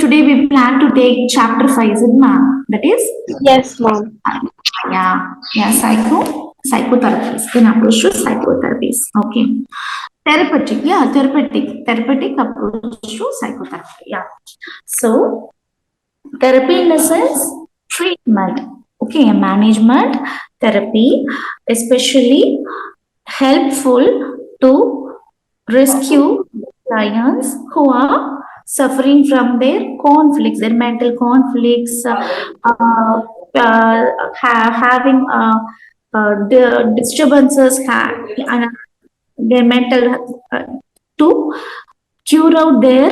today we plan to take chapter 5, is it, ma'am? That is? Yes, ma'am. Psychotherapies. Then approach to psychotherapies. Okay. Therapeutic approach to psychotherapy. Yeah. So, therapy in the sense, treatment. Okay, management, therapy, especially helpful to rescue clients who are suffering from their conflicts, their mental conflicts, having the disturbances, their mental, to cure out their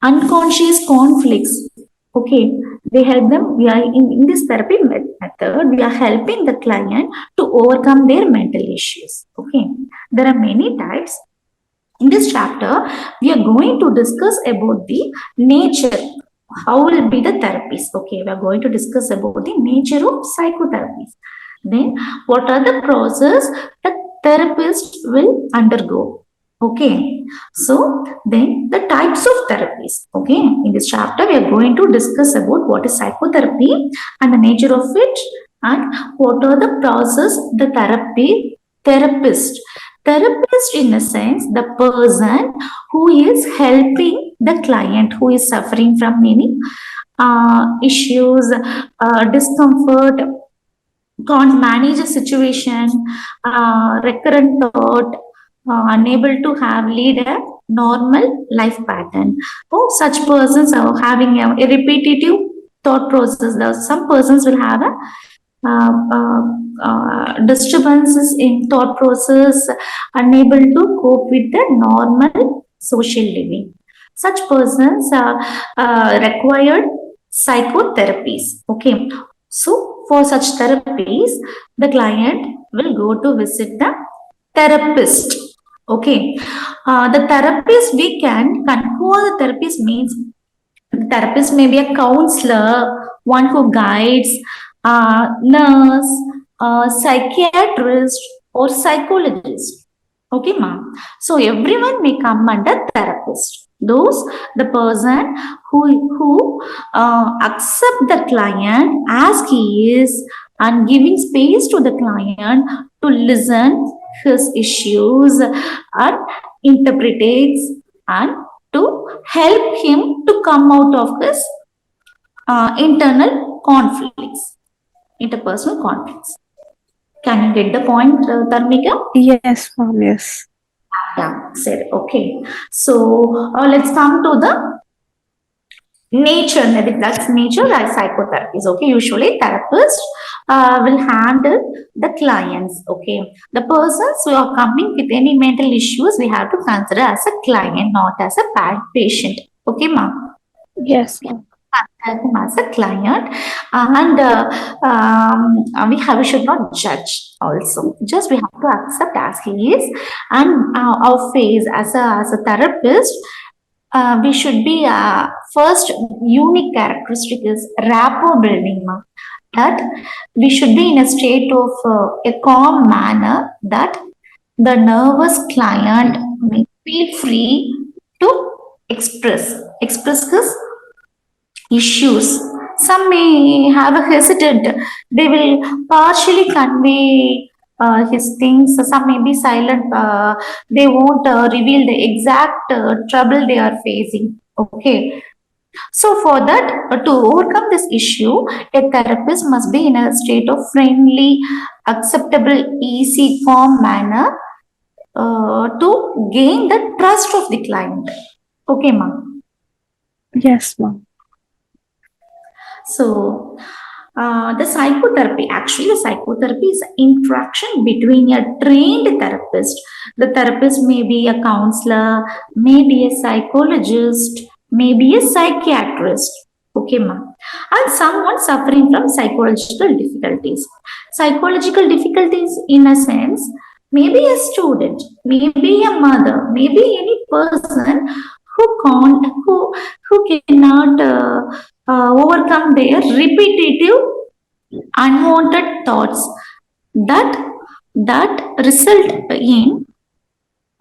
unconscious conflicts. Okay, they help them. We are in this therapy method, we are helping the client to overcome their mental issues. Okay, there are many types. In this chapter, we are going to discuss about the nature. How will be the therapies? Okay, we are going to discuss about the nature of psychotherapies. Then, what are the process the therapist will undergo? Okay, so then the types of therapies. Okay, in this chapter, we are going to discuss about what is psychotherapy and the nature of it, and what are the process the therapist. Therapist, in a sense, the person who is helping the client who is suffering from many issues, discomfort, can't manage a situation, recurrent thought, unable to lead a normal life pattern. Oh, such persons are having a repetitive thought process. Some persons will have a disturbances in thought process, unable to cope with the normal social living. Such persons required psychotherapies. Okay, so for such therapies, the client will go to visit the therapist. Okay, the therapist, we can call the therapist means the therapist may be a counselor, one who guides, nurse, psychiatrist, or psychologist. Okay, ma'am. So everyone may come under therapist. Those the person who accept the client as he is and giving space to the client to listen his issues and interprets and to help him to come out of his internal conflicts, interpersonal conflicts. Can you get the point, Dharmika? Yes, ma'am. Yes. Yeah, said okay. So let's come to the nature. That's nature like psychotherapies. Okay, usually therapists will handle the clients. Okay, the persons who are coming with any mental issues, we have to consider as a client, not as a patient. Okay, ma'am. Yes, ma'am. As a client, and we should not judge also, just we have to accept as he is, and our phase as a therapist, we should be first unique characteristic is rapport building, that we should be in a state of a calm manner, that the nervous client may feel free to express his issues. Some may have a hesitant, they will partially convey his things. Some may be silent, they won't reveal the exact trouble they are facing. Okay, so for that, to overcome this issue, a therapist must be in a state of friendly, acceptable, easy, calm manner to gain the trust of the client. Okay, ma'am. Yes, ma'am. So, the psychotherapy is interaction between a trained therapist. The therapist may be a counselor, maybe a psychologist, maybe a psychiatrist. Okay, ma'am. And someone suffering from psychological difficulties. Psychological difficulties, in a sense, maybe a student, maybe a mother, maybe any person who cannot overcome their repetitive unwanted thoughts that result in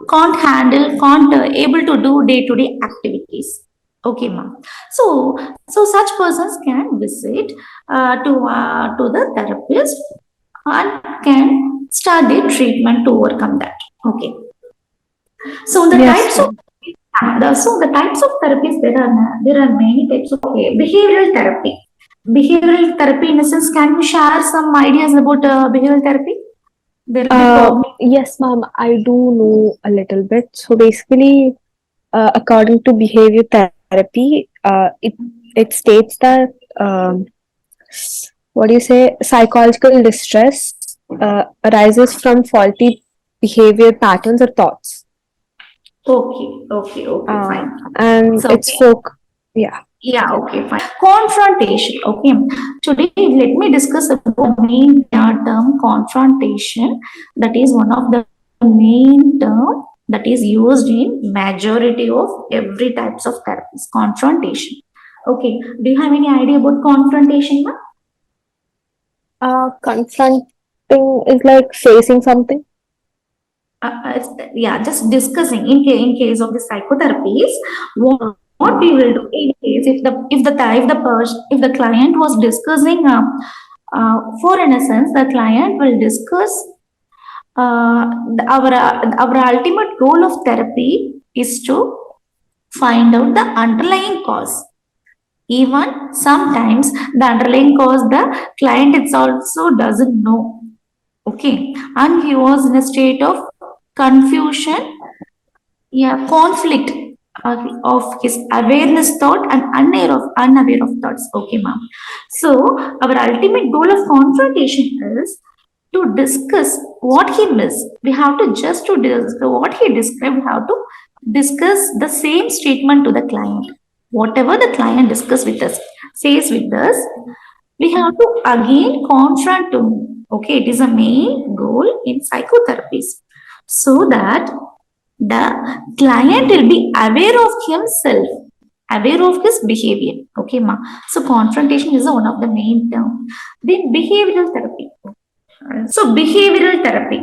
can't able to do day-to-day activities. Okay, ma'am. So such persons can visit to the therapist and can start their treatment to overcome that. Okay. So the Yes, types of ma'am. the types of therapies, there are many types of. Okay, behavioral therapy. Behavioral therapy, in a sense, can you share some ideas about behavioral therapy? There will be cognitive. Yes, ma'am. I do know a little bit. So basically, according to behavior therapy, it states that what do you say? Psychological distress arises from faulty behavior patterns or thoughts. Okay, fine. And So it's folk. Yeah. yeah, okay, fine. Confrontation. Okay. Today, let me discuss about main term confrontation. That is one of the main term that is used in majority of every types of therapies. Confrontation. Okay. Do you have any idea about confrontation, ma'am? Confronting is like facing something. Yeah, just discussing in case of the psychotherapies, what we will do in case if the client was discussing for in a sense the client will discuss our ultimate goal of therapy is to find out the underlying cause. Even sometimes the underlying cause the client it's also doesn't know. Okay, and he was in a state of confusion, yeah, conflict of his awareness thought and unaware of thoughts. Okay, ma'am. So our ultimate goal of confrontation is to discuss what he missed. We have to just to discuss what he described. We have to discuss the same statement to the client. Whatever the client discuss with us, says with us, we have to again confront to him. Okay, it is a main goal in psychotherapies, so that the client will be aware of himself, aware of his behavior. Okay, ma. So confrontation is one of the main term. Then behavioral therapy. So behavioral therapy.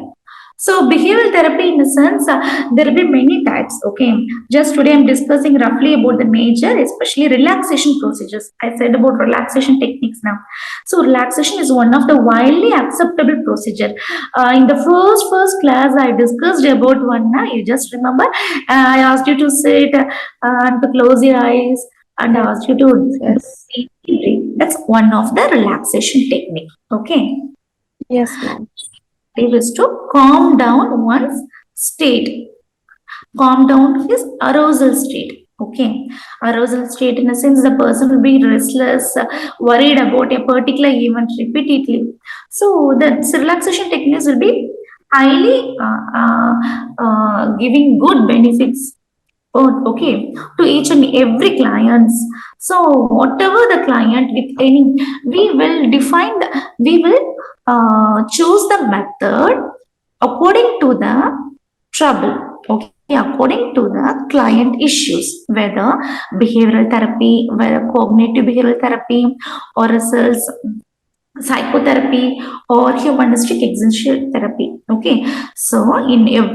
So behavioral therapy, in a sense, there will be many types. Okay, just today I'm discussing roughly about the major, especially relaxation procedures. I said about relaxation techniques now. So relaxation is one of the widely acceptable procedure. In the first class, I discussed about one. You just remember, I asked you to sit and to close your eyes, and I asked you to do Yes. deep breathing. That's one of the relaxation technique. Okay. Yes, ma'am. It is to calm down one's state, calm down his arousal state. Okay, arousal state, in a sense, the person will be restless, worried about a particular event repeatedly. So the relaxation techniques will be highly giving good benefits. Oh, okay, to each and every clients. So whatever the client with any, we will choose the method according to the trouble. Okay, according to the client issues, whether behavioral therapy, whether cognitive behavioral therapy, or else psychotherapy or humanistic existential therapy. Okay, so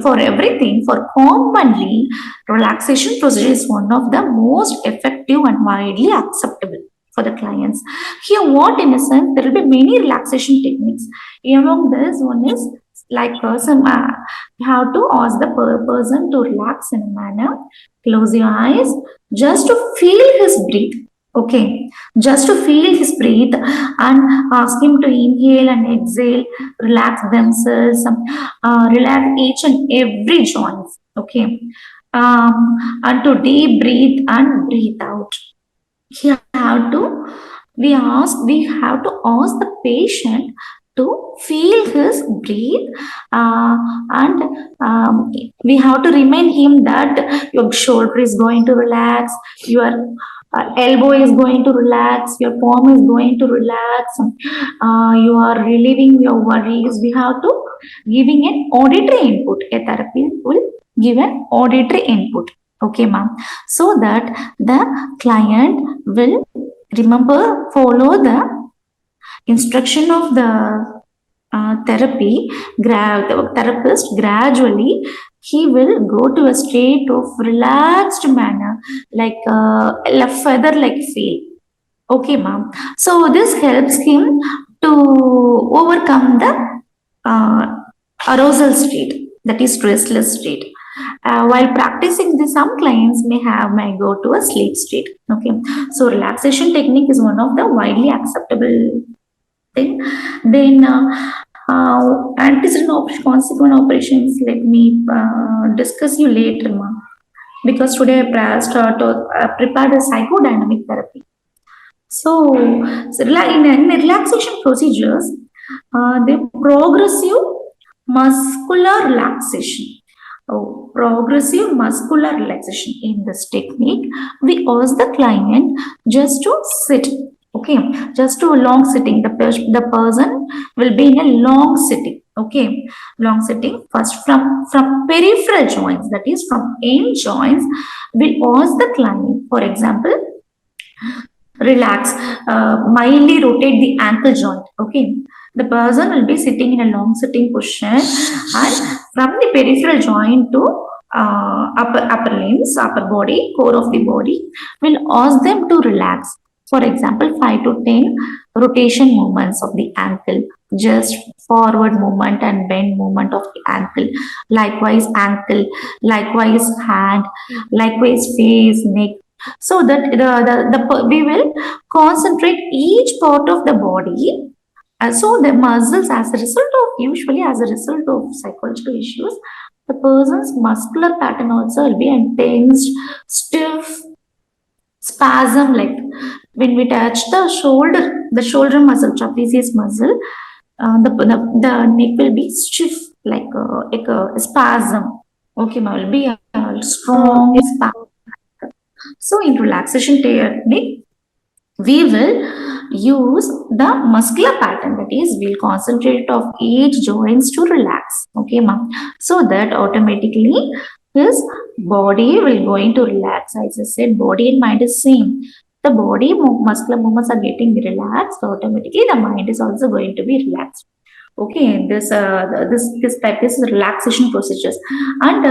for everything, for commonly, relaxation procedure is one of the most effective and widely acceptable for the clients. Here, what in a sense, there will be many relaxation techniques. Among this, one is like you have to ask the person to relax in a manner. Close your eyes just to feel his breath. Okay, just to feel his breath and ask him to inhale and exhale, relax themselves, relax each and every joint. Okay, and to deep breathe and breathe out. You have to we have to ask the patient to feel his breathe, and we have to remind him that your shoulder is going to relax, your elbow is going to relax, your palm is going to relax, you are relieving your worries. We have to giving an auditory input. A therapist will give an auditory input. Okay, ma'am. So that the client will remember, follow the instruction of the therapy, the therapist gradually he will go to a state of relaxed manner, like a feather-like feel. Okay, ma'am. So this helps him to overcome the uh, arousal state, that is restless state. While practicing this, some clients may go to a sleep state. Okay, so relaxation technique is one of the widely acceptable thing. Then antecedent consequent operations. Let me discuss you later, ma'am. Because today I prepared a psychodynamic therapy. So, in relaxation procedures, the progressive muscular relaxation. Oh, progressive muscular relaxation. In this technique, we ask the client just to sit. Okay, just to a long sitting. The person will be in a long sitting. Okay, long sitting. First, from peripheral joints, that is from end joints, we ask the client. For example, relax, mildly rotate the ankle joint. Okay, the person will be sitting in a long sitting position, and from the peripheral joint to upper limbs, upper body, core of the body, will ask them to relax. For example, 5 to 10 rotation movements of the ankle, just forward movement and bend movement of the ankle, likewise ankle, likewise hand, likewise face, neck, so that we will concentrate each part of the body. So the muscles, as a result of, usually as a result of psychological issues, the person's muscular pattern also will be tensed, stiff, spasm, like when we touch the shoulder muscle, trapezius muscle, the neck will be stiff, like a spasm. Okay, will be a strong Yeah. spasm. So in relaxation technique, we will use the muscular pattern, that is we'll concentrate of each joints to relax. Okay, ma'am. So that automatically his body will going to relax. As I said, body and mind is same. The body muscular movements are getting relaxed, automatically the mind is also going to be relaxed. Okay, this type is relaxation procedures. And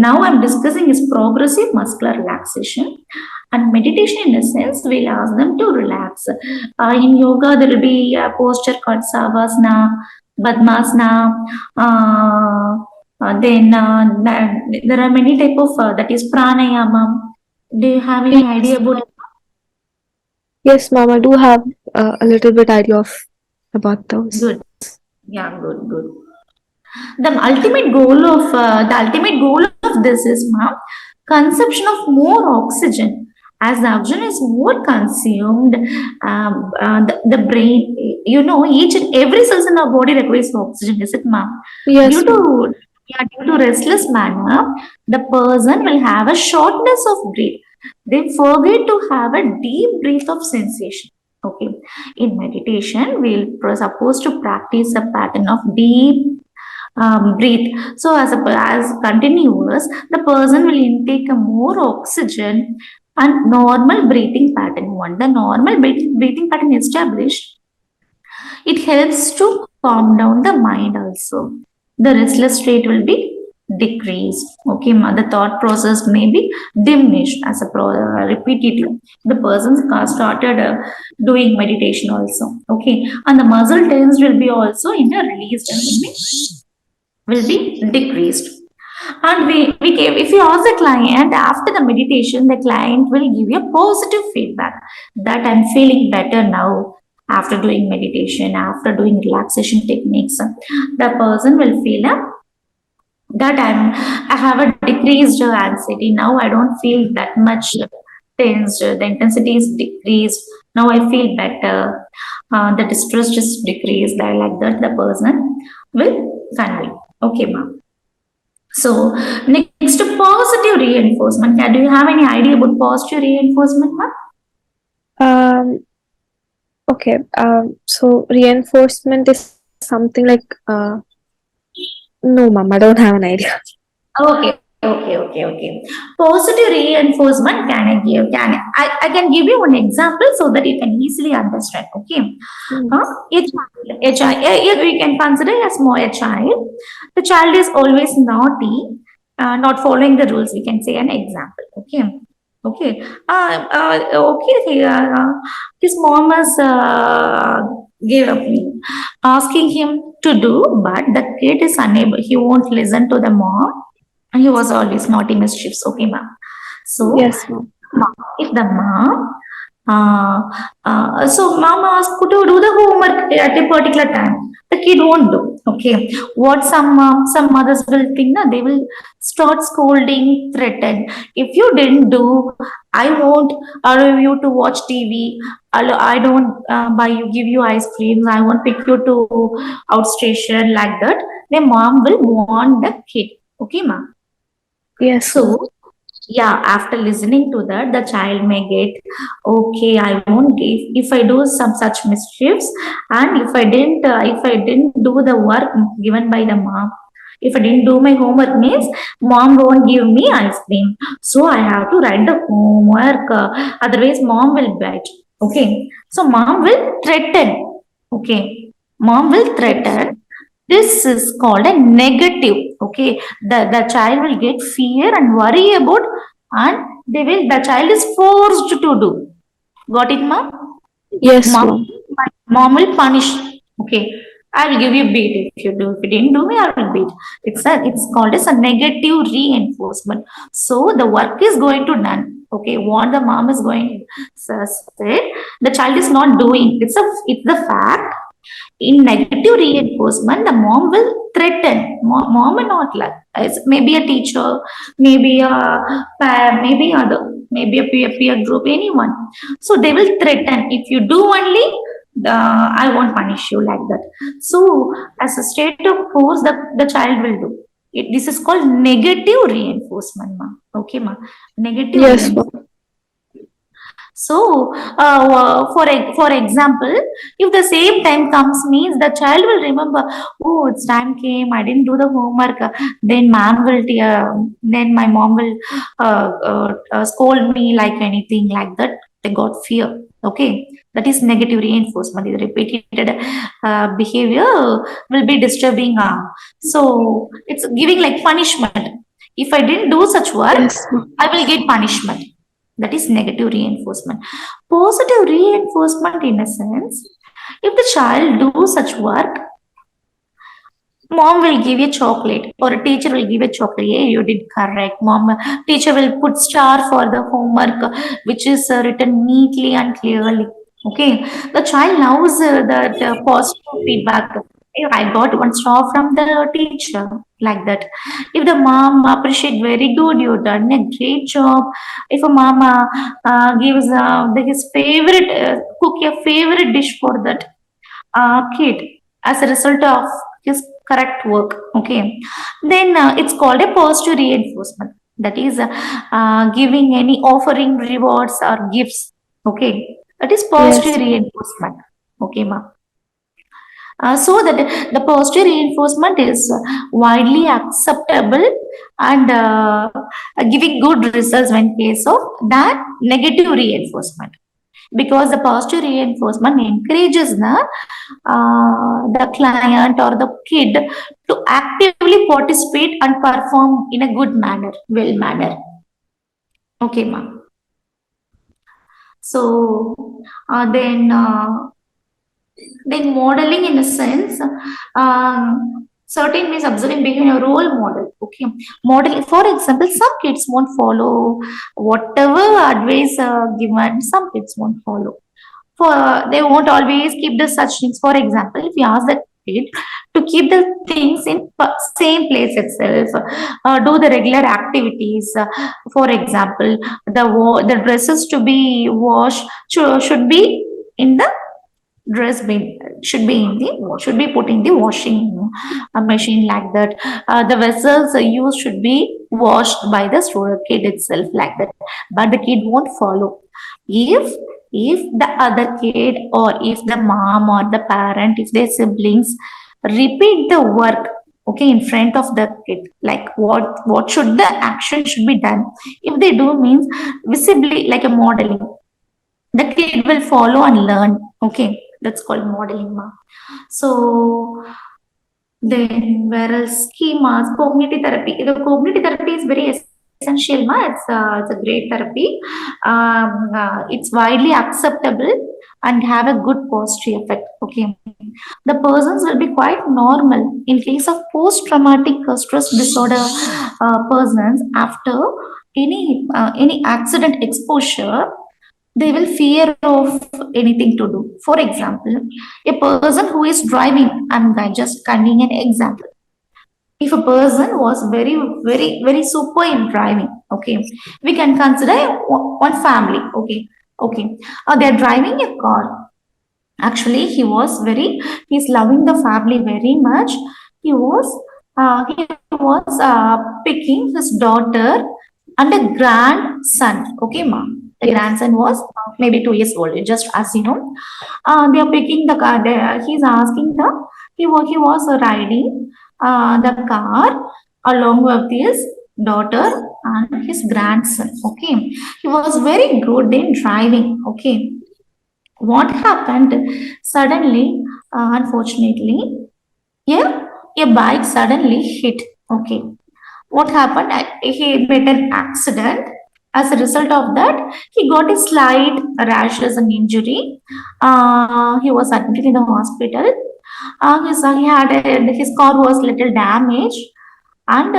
now I'm discussing is progressive muscular relaxation. And meditation, in a sense, will ask them to relax. In yoga, there will be a posture called savasana, padmasana. Then there are many type of that is pranayama. Do you have any idea about it? Yes, ma'am, I do have a little bit idea of about those. Good. Yeah, good, good. The ultimate goal of this is, ma'am, consumption of more oxygen. As the oxygen is more consumed, the brain, each and every cells in our body requires oxygen, is it, ma'am? Yes, Due to due to restless manner, the person will have a shortness of breath. They forget to have a deep breath of sensation. Okay, in meditation, we'll supposed to practice a pattern of deep breathe. So as continuous, the person will intake a more oxygen and normal breathing pattern. Once the normal breathing pattern established, it helps to calm down the mind also. The restless state will be decreased. Okay, the thought process may be diminished as a repetitive. The person started doing meditation also. Okay, and the muscle tense will be also in a released will be decreased. And if you ask the client after the meditation, the client will give you positive feedback that I'm feeling better now after doing meditation, after doing relaxation techniques. The person will feel that I have a decreased anxiety. Now I don't feel that much tensed. The intensity is decreased. Now I feel better. The distress just decreased. Like that, the person will convey. Okay, ma'am. So next, positive reinforcement. Do you have any idea about positive reinforcement, ma'am? Okay. So reinforcement is something like no, ma'am, I don't have an idea. Okay, Okay. Positive reinforcement can I give? I can give you one example so that you can easily understand. Okay. We can consider a small child. The child is always naughty, not following the rules. We can say an example. Okay. His mom has gave up asking him to do, but the kid is unable. He won't listen to the mom, and he was always naughty mischiefs. Okay, ma'am. So, Yes, ma'am. if the mom, so mom asked to do the homework at a particular time, the kid won't do. Okay, what some mothers will think, na, they will start scolding, threaten. If you didn't do, I won't allow you to watch TV. I don't buy you, give you ice creams. I won't pick you to outstation like that. The mom will warn the kid. Okay, ma'am. Yes, ma'am. So, yeah, after listening to that, the child may get, okay, I won't give if I do some such mischiefs, and if I didn't do the work given by the mom, if I didn't do my homework means mom won't give me ice cream. So I have to write the homework. Otherwise, mom will bite. Okay. So mom will threaten. Okay. Mom will Yes. threaten. This is called a negative. Okay. The child will get fear and worry about, and the child is forced to do. Got it, ma'am? Yes, Mom, ma'am. mom will punish. Okay, I will give you beat if you do. If you didn't do me, I will beat. It's called as a negative reinforcement. So the work is going to done. Okay, what the mom is going to say, the child is not doing. It's the fact. In negative reinforcement, the mom will threaten. Mom will not like. Maybe a teacher, maybe maybe maybe a peer group, anyone. So they will threaten. If you do only, I won't punish you like that. So as a state of force, the child will do. This is called negative reinforcement, ma. Okay, ma. Negative Yes, ma'am. reinforcement. So, for example, if the same time comes means the child will remember, oh, it's time came, I didn't do the homework. Then then my mom will scold me like anything like that. They got fear. Okay, that is negative reinforcement. The repeated behavior will be disturbing. So it's giving like punishment. If I didn't do such work, Yes, ma'am. I will get punishment. That is negative reinforcement. Positive reinforcement, in a sense, if the child do such work, mom will give a chocolate or a teacher will give a chocolate. Hey, you did correct. Teacher will put star for the homework, which is written neatly and clearly. Okay, the child loves the positive feedback. Hey, I got one star from the teacher, like that. If the mom appreciate, very good, you done a great job. If a mama gives his favorite cook a favorite dish for that kid as a result of his correct work, okay, then it's called a positive reinforcement. That is giving any offering rewards or gifts. Okay, that is positive Yes. reinforcement. Okay, ma. So that the positive reinforcement is widely acceptable and giving good results when case of that negative reinforcement, because the positive reinforcement encourages the client or the kid to actively participate and perform in a good manner, well manner. Okay, ma'am. So then modeling, in a sense, certain means observing behavior, a role model. Okay, modeling. For example, some kids won't follow whatever advice given. Some kids won't follow. They won't always keep the such things. For example, if you ask the kid to keep the things in same place itself, do the regular activities. For example, the dresses to be washed should be in the dress bin, should be put in the washing machine, like that. The vessels used should be washed by the kid itself, like that. But the kid won't follow. If the other kid, or if the mom or the parent, if their siblings repeat the work, okay, in front of the kid, like what should the action should be done. If they do means visibly, like a modeling, the kid will follow and learn. Okay, that's called modeling, ma. So then, whereas schemas, cognitive therapy. The cognitive therapy is very essential, ma. It's a great therapy. It's widely acceptable and have a good positive effect. Okay, the persons will be quite normal in case of post-traumatic stress disorder persons after any accident exposure. They will fear of anything to do. For example, a person who is driving, I'm just giving an example. If a person was very super in driving, okay, we can consider one family, okay, they're driving a car. Actually, he's loving the family very much. He was picking his daughter and a grandson. Okay, ma'am. The Yes. grandson was maybe 2 years old. Just as you know, they are picking the car. He's asking he was riding the car along with his daughter and his grandson. Okay, he was very good in driving. Okay, what happened suddenly, unfortunately, yeah, a bike suddenly hit. Okay, what happened? He met an accident. As a result of that, he got a slight rashes and injury. He was admitted in the hospital. His car was little damaged, and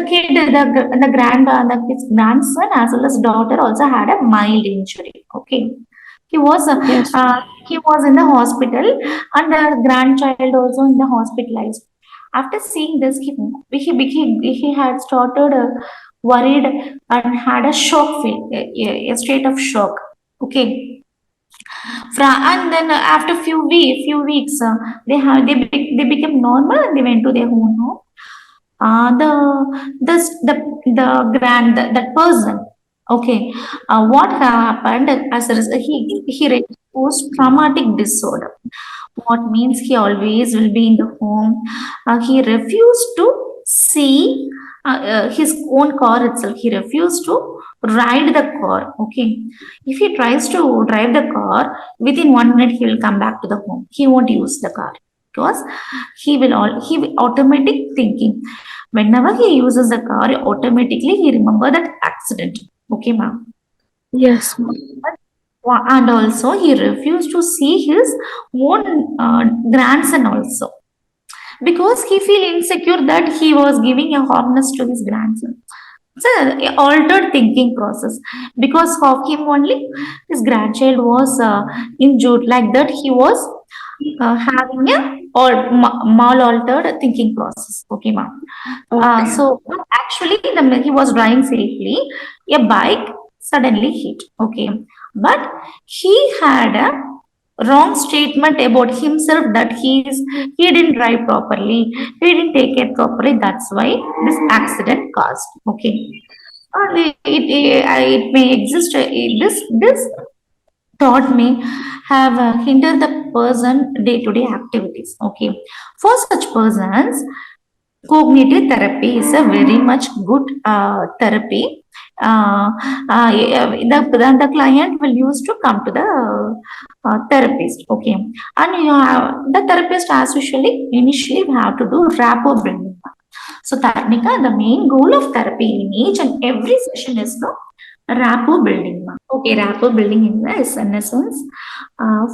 his grandson as well as daughter also had a mild injury. Okay, he was uh, Yes. uh, he was in the hospital, and the grandchild also in the hospitalized. After seeing this, he had started worried and had a shock feel, a state of shock. Okay, and then after few weeks, they became normal and they went to their own home. The this the grand that person, okay, what happened as a result, he post traumatic disorder. What means he always will be in the home. He refused to see his own car itself. He refused to ride the car. Okay, if he tries to drive the car, within 1 minute he will come back to the home. He won't use the car because he will automatic thinking. Whenever he uses the car, automatically he remember that accident. Okay, ma'am. Yes. And also he refused to see his own grandson also, because he feel insecure that he was giving a harmness to his grandson. It's a altered thinking process. Because of him only, his grandchild was injured, like that he was having a or mal altered thinking process. Okay, ma'am. Okay. So actually, he was driving safely. A bike suddenly hit. Okay, but he had a wrong statement about himself that he didn't drive properly, he didn't take it properly. That's why this accident caused. Okay, it may exist. This thought may have hindered the person day-to-day activities. Okay, for such persons, cognitive therapy is a very much good therapy. The client will use to come to the therapist. Okay, and the therapist as usually initially we have to do rapport building. So Tarnika, the main goal of therapy in each and every session is the rapport building. Okay, rapport building in essence,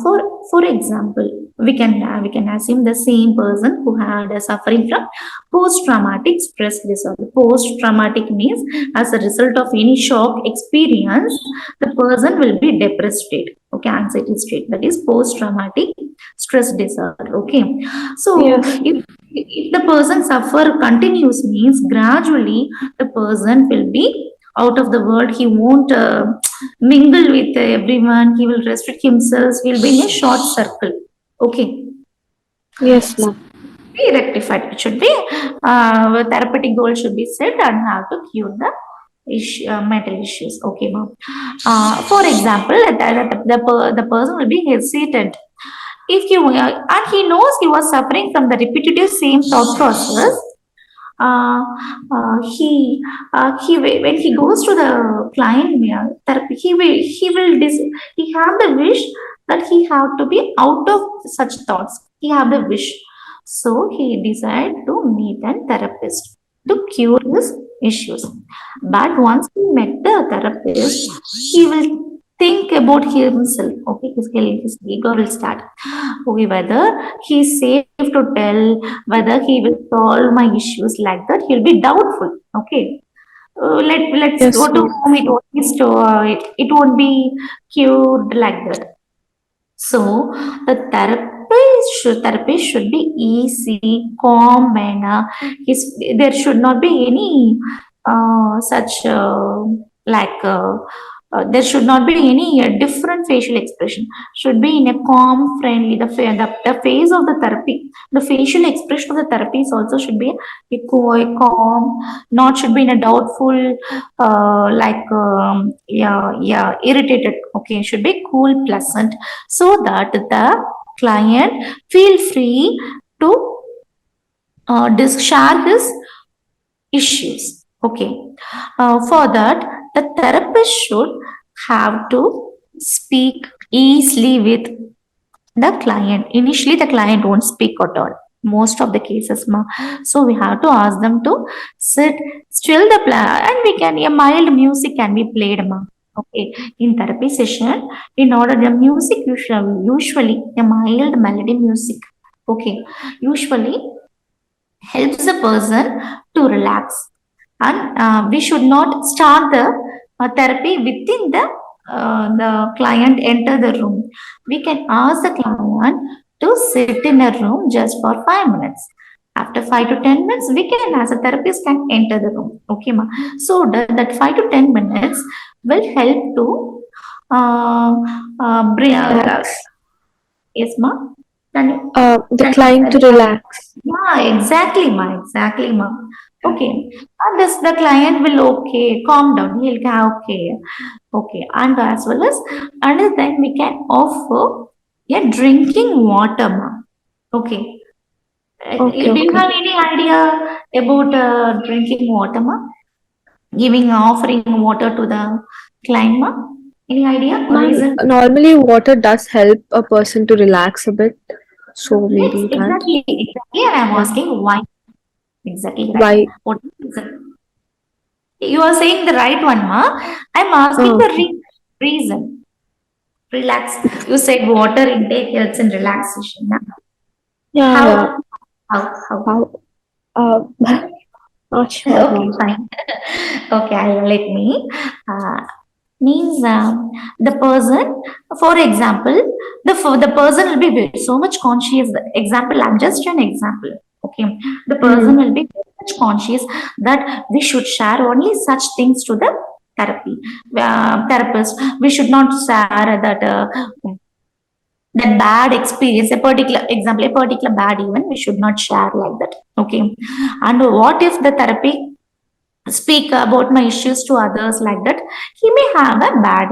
for example, we can assume the same person who had a suffering from post-traumatic stress disorder. Post-traumatic means as a result of any shock experience, the person will be depressed state. Okay, anxiety state. That is post-traumatic stress disorder. Okay, so Yes. if the person suffer continues means gradually the person will be out of the world. He won't mingle with everyone. He will restrict himself. He will be in a short circle. Okay, Yes, ma'am. be rectified. It should be therapeutic goal should be set and how to cure the mental issues. Okay, ma'am. For example, the person will be hesitant if you and he knows he was suffering from the repetitive same thought process. uh, when he goes to the client therapy, he have the wish that he have to be out of such thoughts. He have the wish, so he decided to meet a therapist to cure his issues. But once he met the therapist, he will think about himself. Okay, his ego will start. Okay, whether he's safe to tell, whether he will solve my issues, like that, he'll be doubtful. Okay. Let's Yes, go to ma'am. home. It won't be cured like that. So the therapist should be easy, calm, and there should not be any such like there should not be any different facial expression. Should be in a calm, friendly. The face of the therapy, the facial expression of the therapist also should be a calm, not should be in a doubtful, yeah, irritated. Okay, should be cool, pleasant, so that the client feel free to share his issues. Okay. For that, the therapist should have to speak easily with the client. Initially, the client won't speak at all. Most of the cases, ma. So we have to ask them to sit still the plan, and we can a mild music can be played, ma. Okay, in therapy session, in order the music usually a mild melody music. Okay, usually helps a person to relax, and we should not start the therapy within the client enter the room. We can ask the client to sit in a room just for 5 minutes. After 5 to 10 minutes, we can, as a therapist, can enter the room. Okay, ma. So that 5 to 10 minutes will help to bring. Relax. Yes, ma. Can, The can, client to relax. yeah, exactly, ma. Exactly, ma. Okay. And this the client will okay, calm down. He'll go okay. Okay. And as well as another thing we can offer a drinking water, ma. Okay. Okay, Do you okay. have any idea about drinking water, ma? Giving offering water to the client, ma? Any idea or Ma'am, reason? normally water does help a person to relax a bit. So Yes, maybe that. exactly. And I'm Yeah. asking why. Exactly right. Why? What is it? You are saying the right one, ma. I'm asking the Okay. reason. Relax. You said water intake helps in relaxation. Na? Yeah, yeah. How? How? How? Not sure, Okay, ma'am. fine. Okay, let me. Uh, Means the person, for example, the person will be so much conscious. Example, I'm just an example. Okay, the person Mm. will be very much conscious that we should share only such things to the therapist. We should not share that bad experience, a particular example, a particular bad event. We should not share like that. Okay, and what if the therapy speak about my issues to others like that, he may have a bad,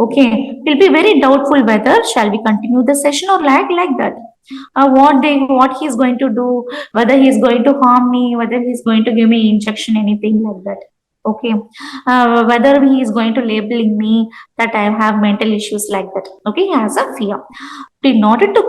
okay, he'll be very doubtful whether shall we continue the session or like that, what he's going to do, whether he's going to harm me, whether he's going to give me injection, anything like that. Okay, whether he is going to labeling me that I have mental issues like that. Okay, he has a fear. In order to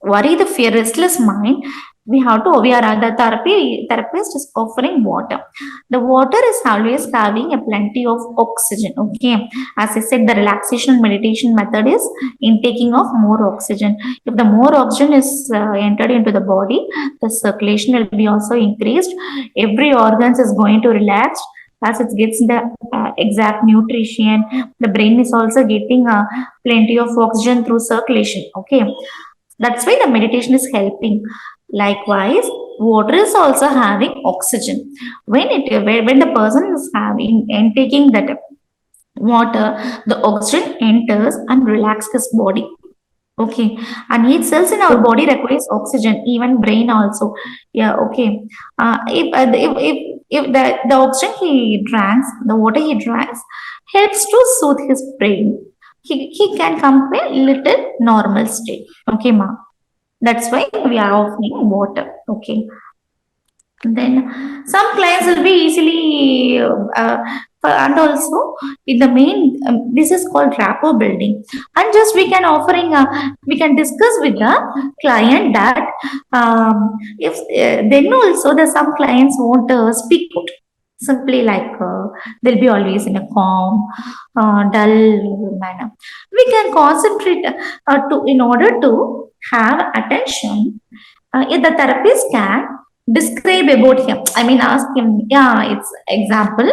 worry the fear restless mind, we are the therapist is offering water. The water is always having a plenty of oxygen. Okay, as I said, the relaxation meditation method is intaking of more oxygen. If the more oxygen is entered into the body, the circulation will be also increased. Every organs is going to relax as it gets the exact nutrition. The brain is also getting plenty of oxygen through circulation. Okay, that's why the meditation is helping. Likewise, water is also having oxygen. When the person is having and taking that water, the oxygen enters and relaxes his body. Okay, and each cells in our body requires oxygen, even brain also. Yeah, okay. If the oxygen he drinks, the water he drinks helps to soothe his brain. he can come to a little normal state. Okay, ma. That's why we are offering water. Okay. Then some clients will be easily, and also in the main, this is called rapport building. And just we can offering, we can discuss with the client that if then also the some clients won't speak out. Simply like they'll be always in a calm, dull manner. We can concentrate to in order to have attention. If the therapist can describe about him. I mean, ask him. Yeah, it's example.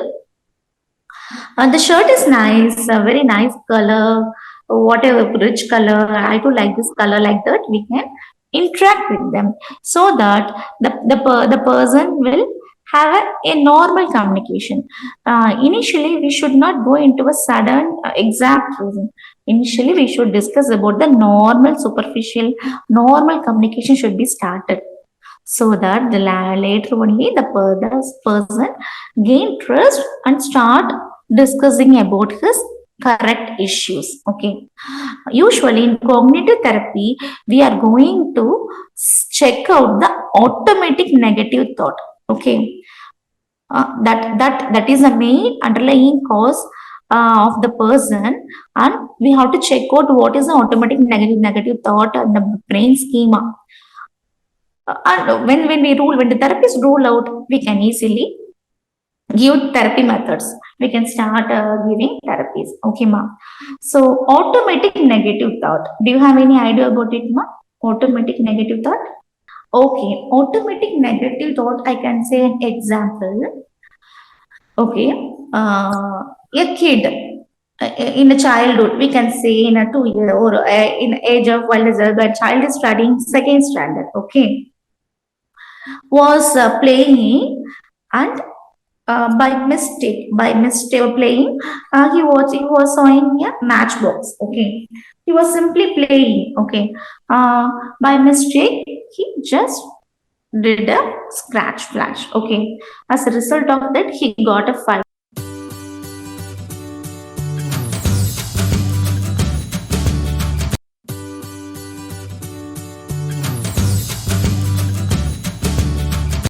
The shirt is nice, a very nice color, whatever rich color. I do like this color like that. We can interact with them so that the person will have a normal communication. Initially, we should not go into a sudden exact reason. Initially, we should discuss about the normal, superficial, normal communication should be started so that the later only the person gain trust and start discussing about his correct issues. Okay. Usually in cognitive therapy, we are going to check out the automatic negative thought. Okay. That is the main underlying cause of the person, and we have to check out what is the automatic negative thought and the brain schema. And when the therapist rule out, we can easily give therapy methods. We can start giving therapies. Okay, ma. So automatic negative thought. Do you have any idea about it, ma? Automatic negative thought. Okay, automatic negative thought. I can say an example. Okay, a kid in a childhood, we can say in a 2 year or in age of while the child is studying second standard. Okay, was playing and by mistake playing, he was sewing a matchbox. Okay, he was simply playing. Okay, by mistake he just did a scratch flash. Okay, as a result of that he got a 5.